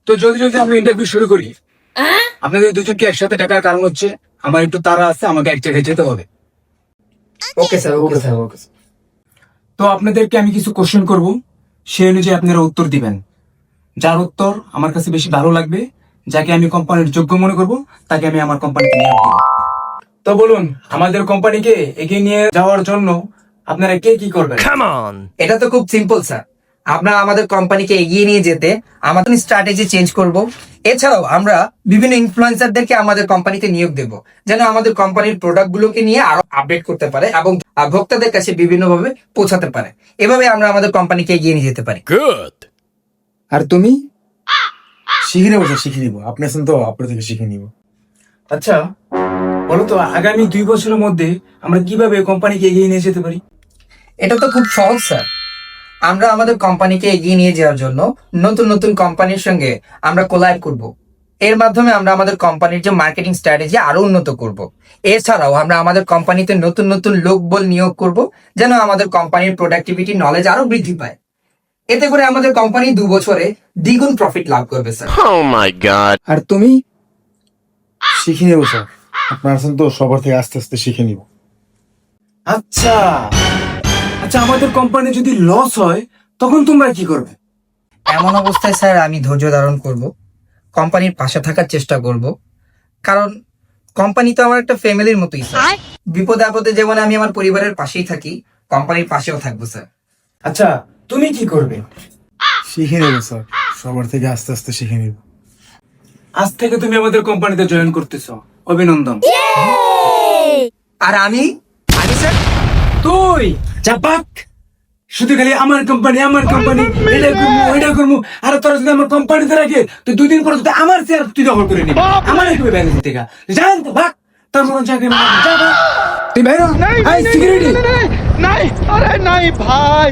তো জলদি জলদি আমরা ইন্টারভিউ শুরু করি। আপনাদের দুজনকে একসাথে ডাকার কারণ হচ্ছে আমার একটু তাড়া আছে, আমাকে এক জায়গায় যেতে হবে। ওকে স্যার, ওকে স্যার, ওকে। তো আপনাদেরকে আমি কিছু কোশ্চেন করব, সেই অনুযায়ী আপনারা উত্তর দিবেন। যার উত্তর আমার কাছে বেশি ভালো লাগবে, যাকে আমি কোম্পানির যোগ্য মনে করব, তাকে আমি আমার কোম্পানিতে নিয়োগ দেব। তো বলুন, আমাদের কোম্পানিকে এগিয়ে নিয়ে যাওয়ার জন্য আপনারা কে কি করবেন? এটা তো খুব সিম্পল স্যার। আমরা আমাদের কোম্পানিকে এগিয়ে নিয়ে যেতে আমাদের স্ট্র্যাটেজি চেঞ্জ করব। এছাড়াও আমরা বিভিন্ন ইনফ্লুয়েন্সারদেরকে আমাদের কোম্পানিতে নিয়োগ দেব, যেন আমাদের কোম্পানির প্রোডাক্টগুলোকে নিয়ে আরো আপডেট করতে পারে এবং ভোক্তাদের কাছে বিভিন্নভাবে পৌঁছাতে পারে। এভাবে আমরা আমাদের কোম্পানিকে এগিয়ে নিয়ে যেতে পারি। আর তুমি? শিখে নেবো স্যার, শিখে নিবো। আপনি আছেন তো, আপনার থেকে শিখে নিবো। আচ্ছা বলো তো, আগামী 2 বছরের মধ্যে আমরা কিভাবে কোম্পানিকে এগিয়ে নিয়ে যেতে পারি? এটা তো খুব সহজ স্যার। আমরা আমাদের কোম্পানিকে এগিয়ে নিয়ে যাওয়ার জন্য নতুন নতুন কোম্পানির সঙ্গে আমরা কোলাব করব। এর মাধ্যমে আমরা আমাদের কোম্পানির যে মার্কেটিং স্ট্র্যাটেজি আরো উন্নত করব। এছাড়াও আমরা আমাদের কোম্পানিতে নতুন নতুন লোকবল নিয়োগ করব, যেন আমাদের কোম্পানির প্রোডাক্টিভিটি নলেজ আরো বৃদ্ধি পায়। এতে করে আমাদের কোম্পানি 2 বছরে দ্বিগুণ প্রফিট লাভ করবে স্যার। আর তুমি? শিখে নেবো স্যার, আপনার আছেন তো, সবার থেকে আস্তে আস্তে শিখে নিবো। আচ্ছা আচ্ছা, আমাদের কোম্পানি যদি লস হয় তখন তোমরা কি করবে? এমন অবস্থায় স্যার আমি ধৈর্য ধারণ করব, কোম্পানির পাশে থাকার চেষ্টা করব, কারণ কোম্পানি তো আমার একটা ফ্যামিলির মতোই স্যার। বিপদে আপদে যেমন আমি আমার পরিবারের পাশেই থাকি, কোম্পানির পাশেও থাকবো স্যার। আচ্ছা তুমি কি করবে? শিখে নেবো স্যার, সবার থেকে আস্তে আস্তে শিখে নিবো। আজ থেকে তুমি আমাদের কোম্পানিতে জয়েন করতেছো, অভিনন্দন। আর আমি স্যার তুই চাপাক, শুধু খালি আমার কোম্পানি এটা করবো ওইটা করবো। আর তোরা যদি আমার কোম্পানিতে রাখে তুই 2 দিন পরে যদি আমার চেয়ার তুই দখল করে নিবি, আমার একটু ব্যালেন্স থেকে জান তো ভাগ, তোর মন চাকরি তুই বাইরে সিকিউরিটি नहीं अरे नहीं भाई